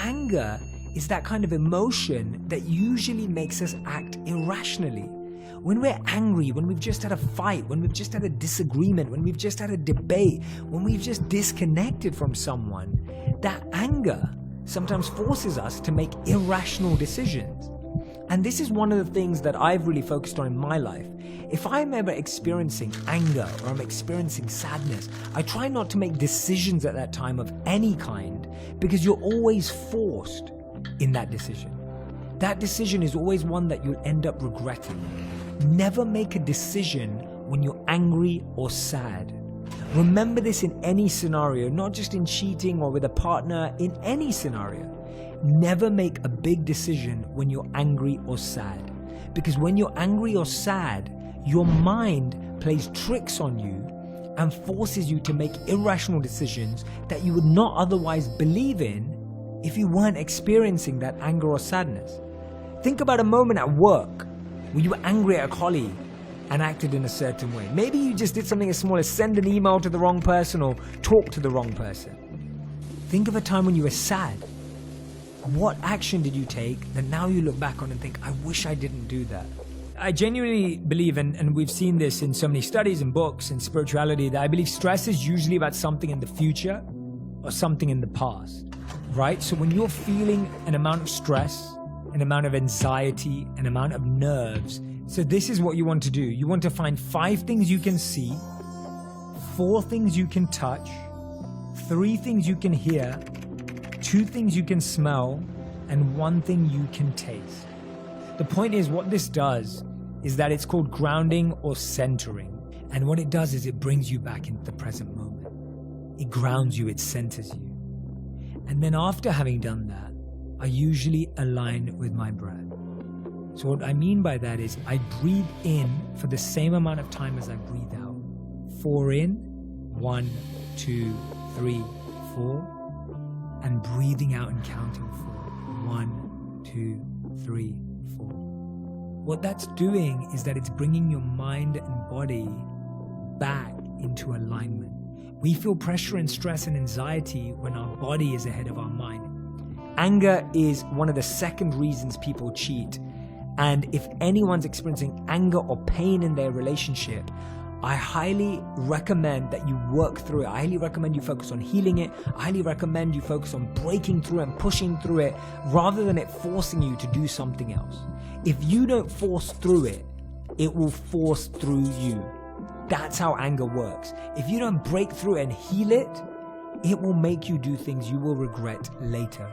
anger is that kind of emotion that usually makes us act irrationally. When we're angry, when we've just had a fight, when we've just had a disagreement, when we've just had a debate, when we've just disconnected from someone, that anger sometimes forces us to make irrational decisions. And this is one of the things that I've really focused on in my life. If I'm ever experiencing anger or I'm experiencing sadness, I try not to make decisions at that time of any kind, because you're always forced in that decision. That decision is always one that you'll end up regretting. Never make a decision when you're angry or sad. Remember this in any scenario, not just in cheating or with a partner, in any scenario. Never make a big decision when you're angry or sad. Because when you're angry or sad, your mind plays tricks on you and forces you to make irrational decisions that you would not otherwise believe in if you weren't experiencing that anger or sadness. Think about a moment at work where you were angry at a colleague and acted in a certain way. Maybe you just did something as small as send an email to the wrong person or talk to the wrong person. Think of a time when you were sad. What action did you take that now you look back on and think, I wish I didn't do that? I genuinely believe, and we've seen this in so many studies and books and spirituality, that I believe stress is usually about something in the future or something in the past, right? So when you're feeling an amount of stress, an amount of anxiety, an amount of nerves, so this is what you want to do. You want to find 5 things you can see, 4 things you can touch, 3 things you can hear, 2 things you can smell, and 1 thing you can taste. The point is, what this does is that it's called grounding or centering. And what it does is it brings you back into the present moment. It grounds you, it centers you. And then after having done that, I usually align with my breath. So what I mean by that is I breathe in for the same amount of time as I breathe out. 4 in, 1, 2, 3, 4. And breathing out and counting 4. 1, 2, 3, 4. What that's doing is that it's bringing your mind and body back into alignment. We feel pressure and stress and anxiety when our body is ahead of our mind. Anger is one of the second reasons people cheat. And if anyone's experiencing anger or pain in their relationship, I highly recommend that you work through it. I highly recommend you focus on healing it. I highly recommend you focus on breaking through and pushing through it rather than it forcing you to do something else. If you don't force through it, it will force through you. That's how anger works. If you don't break through and heal it, it will make you do things you will regret later.